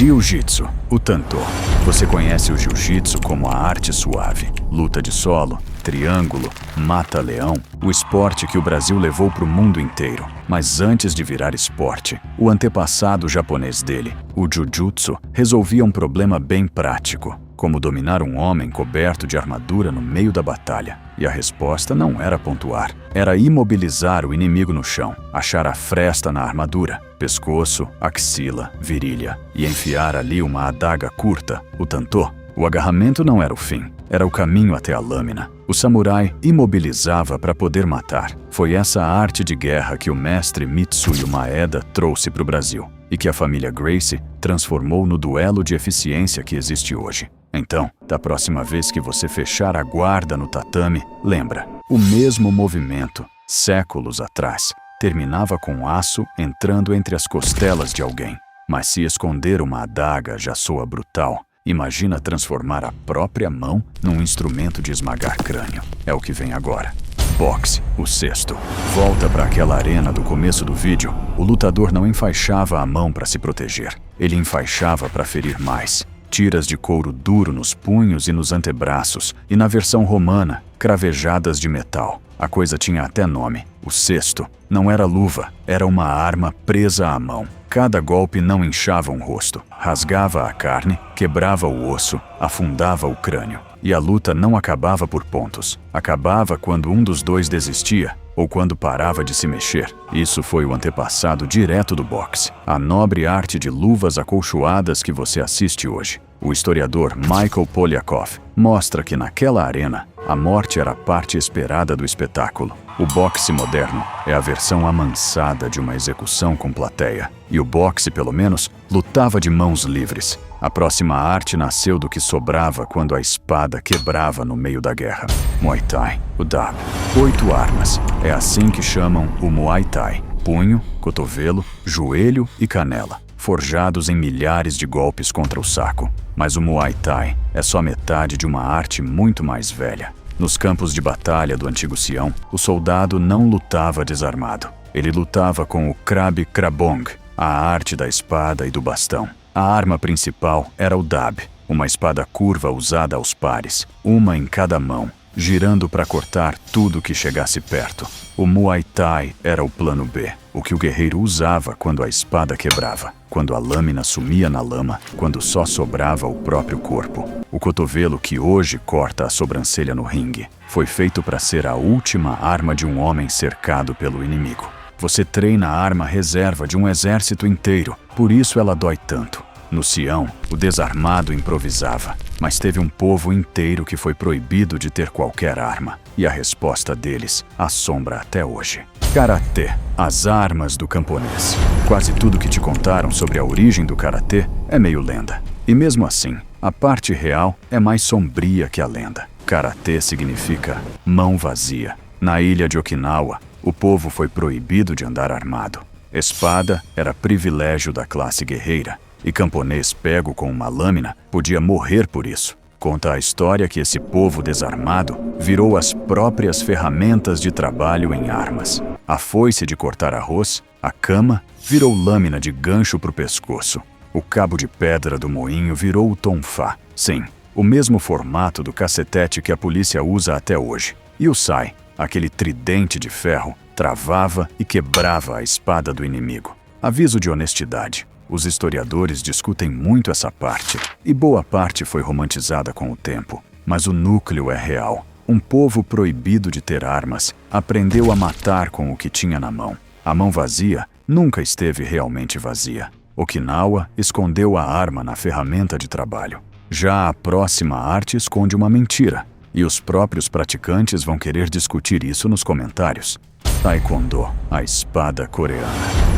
Jiu-Jitsu, o Tanto. Você conhece o Jiu-Jitsu como a arte suave, luta de solo, triângulo, mata-leão, o esporte que o Brasil levou para o mundo inteiro. Mas antes de virar esporte, o antepassado japonês dele, o Jujutsu, resolvia um problema bem prático: como dominar um homem coberto de armadura no meio da batalha. E a resposta não era pontuar, era imobilizar o inimigo no chão, achar a fresta na armadura, pescoço, axila, virilha, e enfiar ali uma adaga curta, o Tanto. O agarramento não era o fim, era o caminho até a lâmina. O samurai imobilizava para poder matar. Foi essa arte de guerra que o mestre Mitsuyo Maeda trouxe para o Brasil e que a família Gracie transformou no duelo de eficiência que existe hoje. Então, da próxima vez que você fechar a guarda no tatame, lembra, o mesmo movimento, séculos atrás, terminava com aço entrando entre as costelas de alguém. Mas se esconder uma adaga já soa brutal, imagina transformar a própria mão num instrumento de esmagar crânio. É o que vem agora. Boxe, o sexto. Volta para aquela arena do começo do vídeo. O lutador não enfaixava a mão para se proteger. Ele enfaixava para ferir mais. Tiras de couro duro nos punhos e nos antebraços, e na versão romana, cravejadas de metal. A coisa tinha até nome. O sexto não era luva, era uma arma presa à mão. Cada golpe não inchava um rosto, rasgava a carne, quebrava o osso, afundava o crânio. E a luta não acabava por pontos. Acabava quando um dos dois desistia ou quando parava de se mexer. Isso foi o antepassado direto do boxe, a nobre arte de luvas acolchoadas que você assiste hoje. O historiador Michael Polyakov mostra que naquela arena, a morte era a parte esperada do espetáculo. O boxe moderno é a versão amansada de uma execução com plateia. E o boxe, pelo menos, lutava de mãos livres. A próxima arte nasceu do que sobrava quando a espada quebrava no meio da guerra. Muay Thai, o Dab. 8 armas. É assim que chamam o Muay Thai. Punho, cotovelo, joelho e canela, forjados em milhares de golpes contra o saco. Mas o Muay Thai é só metade de uma arte muito mais velha. Nos campos de batalha do antigo Sião, o soldado não lutava desarmado. Ele lutava com o Krabi Krabong, a arte da espada e do bastão. A arma principal era o Dab, uma espada curva usada aos pares, uma em cada mão, girando para cortar tudo que chegasse perto. O Muay Thai era o plano B, o que o guerreiro usava quando a espada quebrava, quando a lâmina sumia na lama, quando só sobrava o próprio corpo. O cotovelo que hoje corta a sobrancelha no ringue foi feito para ser a última arma de um homem cercado pelo inimigo. Você treina a arma reserva de um exército inteiro, por isso ela dói tanto. No Sião, o desarmado improvisava, mas teve um povo inteiro que foi proibido de ter qualquer arma. E a resposta deles assombra até hoje. Karatê, as armas do camponês. Quase tudo que te contaram sobre a origem do karatê é meio lenda. E mesmo assim, a parte real é mais sombria que a lenda. Karatê significa mão vazia. Na ilha de Okinawa, o povo foi proibido de andar armado. Espada era privilégio da classe guerreira. E camponês pego com uma lâmina podia morrer por isso. Conta a história que esse povo desarmado virou as próprias ferramentas de trabalho em armas. A foice de cortar arroz, a cama, virou lâmina de gancho para o pescoço. O cabo de pedra do moinho virou o tonfá. Sim, o mesmo formato do cacetete que a polícia usa até hoje. E o sai, aquele tridente de ferro, travava e quebrava a espada do inimigo. Aviso de honestidade. Os historiadores discutem muito essa parte, e boa parte foi romantizada com o tempo. Mas o núcleo é real. Um povo proibido de ter armas aprendeu a matar com o que tinha na mão. A mão vazia nunca esteve realmente vazia. Okinawa escondeu a arma na ferramenta de trabalho. Já a próxima arte esconde uma mentira, e os próprios praticantes vão querer discutir isso nos comentários. Taekwondo, a espada coreana.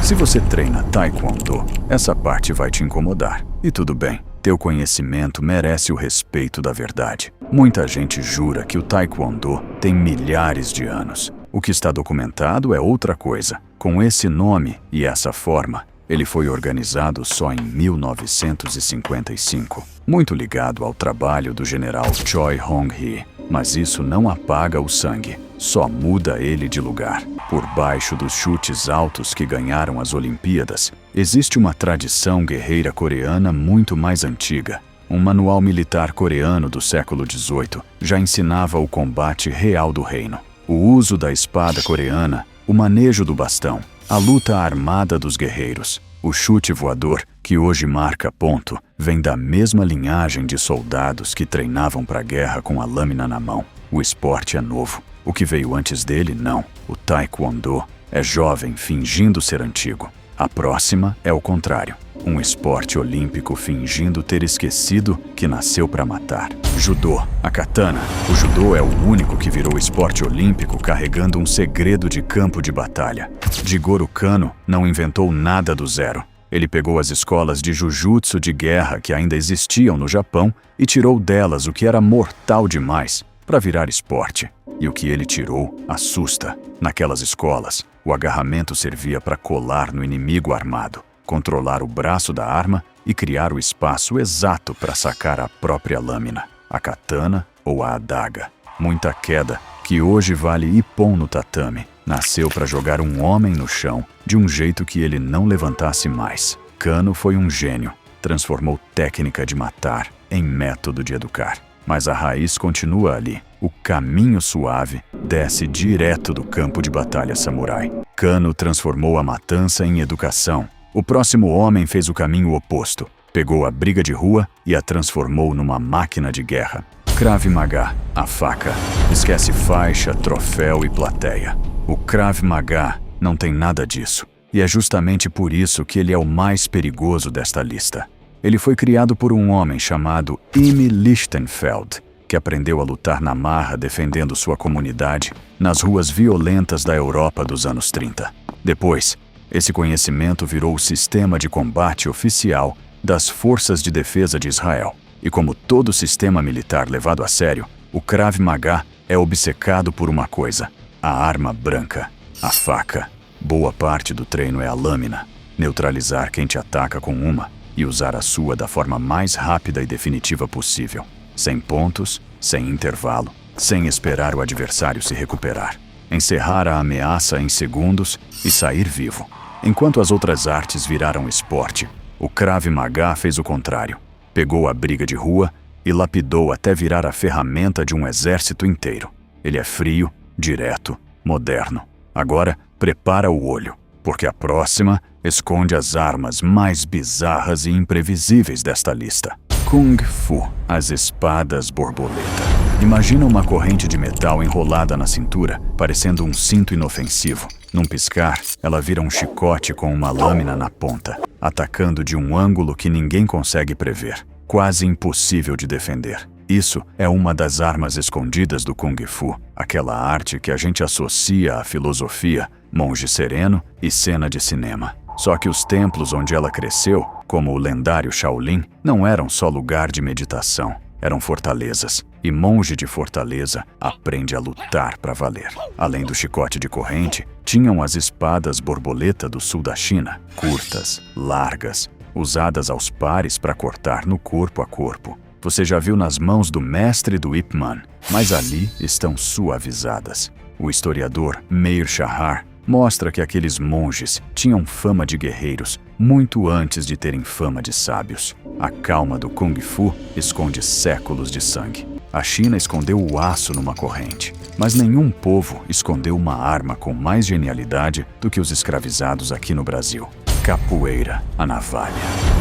Se você treina Taekwondo, essa parte vai te incomodar. E tudo bem, teu conhecimento merece o respeito da verdade. Muita gente jura que o Taekwondo tem milhares de anos. O que está documentado é outra coisa. Com esse nome e essa forma, ele foi organizado só em 1955. Muito ligado ao trabalho do general Choi Hong-hee. Mas isso não apaga o sangue, só muda ele de lugar. Por baixo dos chutes altos que ganharam as Olimpíadas, Existe uma tradição guerreira coreana muito mais antiga. Um manual militar coreano do século XVIII já ensinava o combate real do reino. O uso da espada coreana, o manejo do bastão, a luta armada dos guerreiros. O chute voador, que hoje marca ponto, vem da mesma linhagem de soldados que treinavam para a guerra com a lâmina na mão. O esporte é novo. O que veio antes dele, não. O taekwondo é jovem fingindo ser antigo. A próxima é o contrário. Um esporte olímpico fingindo ter esquecido que nasceu para matar. Judô, a katana. O judô é o único que virou esporte olímpico carregando um segredo de campo de batalha. Jigoro Kano não inventou nada do zero. Ele pegou as escolas de jujutsu de guerra que ainda existiam no Japão e tirou delas o que era mortal demais para virar esporte. E o que ele tirou assusta. Naquelas escolas, o agarramento servia para colar no inimigo armado, controlar o braço da arma e criar o espaço exato para sacar a própria lâmina, a katana ou a adaga. Muita queda, que hoje vale ippon no tatame, nasceu para jogar um homem no chão de um jeito que ele não levantasse mais. Kano foi um gênio, transformou técnica de matar em método de educar. Mas a raiz continua ali. O caminho suave desce direto do campo de batalha samurai. Kano transformou a matança em educação. O próximo homem fez o caminho oposto. Pegou a briga de rua e a transformou numa máquina de guerra. Krav Maga, a faca. Esquece faixa, troféu e plateia. O Krav Maga não tem nada disso. E é justamente por isso que ele é o mais perigoso desta lista. Ele foi criado por um homem chamado Imi Lichtenfeld, que aprendeu a lutar na marra defendendo sua comunidade nas ruas violentas da Europa dos anos 30. Depois, esse conhecimento virou o sistema de combate oficial das Forças de Defesa de Israel. E como todo sistema militar levado a sério, o Krav Maga é obcecado por uma coisa: a arma branca, a faca. Boa parte do treino é a lâmina, neutralizar quem te ataca com uma e usar a sua da forma mais rápida e definitiva possível, sem pontos, sem intervalo, sem esperar o adversário se recuperar. Encerrar a ameaça em segundos e sair vivo. Enquanto as outras artes viraram esporte, o Krav Maga fez o contrário. Pegou a briga de rua e lapidou até virar a ferramenta de um exército inteiro. Ele é frio, direto, moderno. Agora, prepara o olho, porque a próxima esconde as armas mais bizarras e imprevisíveis desta lista. Kung Fu, as espadas borboleta. Imagina uma corrente de metal enrolada na cintura, parecendo um cinto inofensivo. Num piscar, ela vira um chicote com uma lâmina na ponta, atacando de um ângulo que ninguém consegue prever, quase impossível de defender. Isso é uma das armas escondidas do Kung Fu, aquela arte que a gente associa à filosofia, monge sereno e cena de cinema. Só que os templos onde ela cresceu, como o lendário Shaolin, não eram só lugar de meditação, eram fortalezas. E monge de fortaleza aprende a lutar para valer. Além do chicote de corrente, tinham as espadas borboleta do sul da China, curtas, largas, usadas aos pares para cortar no corpo a corpo. Você já viu nas mãos do mestre do Ip Man, mas ali estão suavizadas. O historiador Meir Shahar mostra que aqueles monges tinham fama de guerreiros muito antes de terem fama de sábios. A calma do Kung Fu esconde séculos de sangue. A China escondeu o aço numa corrente, mas nenhum povo escondeu uma arma com mais genialidade do que os escravizados aqui no Brasil. Capoeira, a navalha.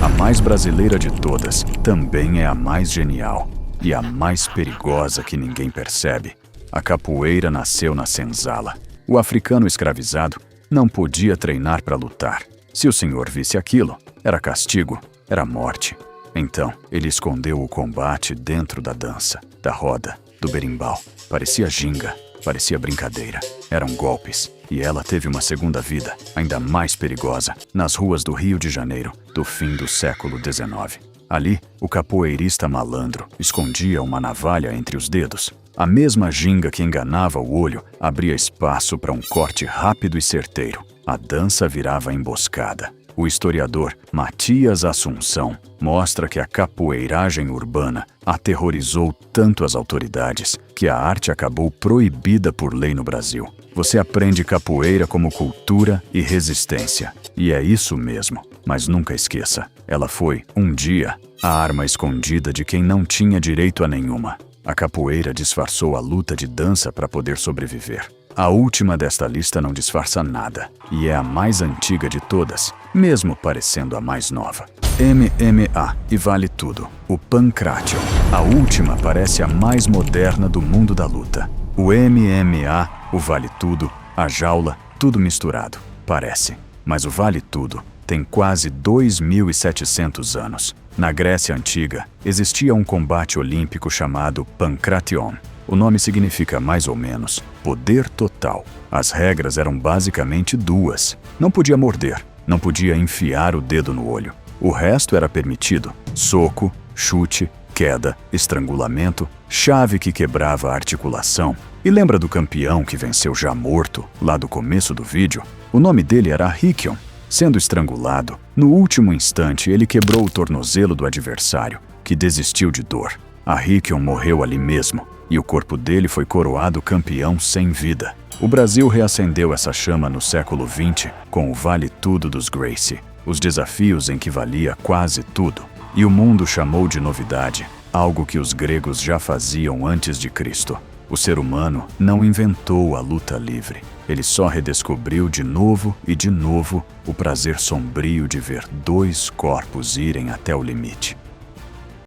A mais brasileira de todas também é a mais genial e a mais perigosa que ninguém percebe. A capoeira nasceu na senzala. O africano escravizado não podia treinar para lutar. Se o senhor visse aquilo, era castigo, era morte. Então, ele escondeu o combate dentro da dança, da roda, do berimbau. Parecia ginga, parecia brincadeira. Eram golpes. E ela teve uma segunda vida, ainda mais perigosa, nas ruas do Rio de Janeiro, do fim do século XIX. Ali, o capoeirista malandro escondia uma navalha entre os dedos. A mesma ginga que enganava o olho abria espaço para um corte rápido e certeiro. A dança virava emboscada. O historiador Matias Assunção mostra que a capoeiragem urbana aterrorizou tanto as autoridades que a arte acabou proibida por lei no Brasil. Você aprende capoeira como cultura e resistência. E é isso mesmo. Mas nunca esqueça, ela foi, um dia, a arma escondida de quem não tinha direito a nenhuma. A capoeira disfarçou a luta de dança para poder sobreviver. A última desta lista não disfarça nada, e é a mais antiga de todas, mesmo parecendo a mais nova. MMA e vale tudo. O Pancration. A última parece a mais moderna do mundo da luta. O MMA, o vale tudo, a jaula, tudo misturado. Parece. Mas o vale tudo tem quase 2.700 anos. Na Grécia Antiga, existia um combate olímpico chamado Pancration. O nome significa, mais ou menos, poder total. As regras eram basicamente duas. Não podia morder, não podia enfiar o dedo no olho. O resto era permitido: soco, chute, queda, estrangulamento, chave que quebrava a articulação. E lembra do campeão que venceu já morto, lá do começo do vídeo? O nome dele era Rikion. Sendo estrangulado, no último instante ele quebrou o tornozelo do adversário, que desistiu de dor. A Rikion morreu ali mesmo, e o corpo dele foi coroado campeão sem vida. O Brasil reacendeu essa chama no século XX com o Vale Tudo dos Gracie, os desafios em que valia quase tudo. E o mundo chamou de novidade algo que os gregos já faziam antes de Cristo. O ser humano não inventou a luta livre. Ele só redescobriu de novo e de novo o prazer sombrio de ver dois corpos irem até o limite.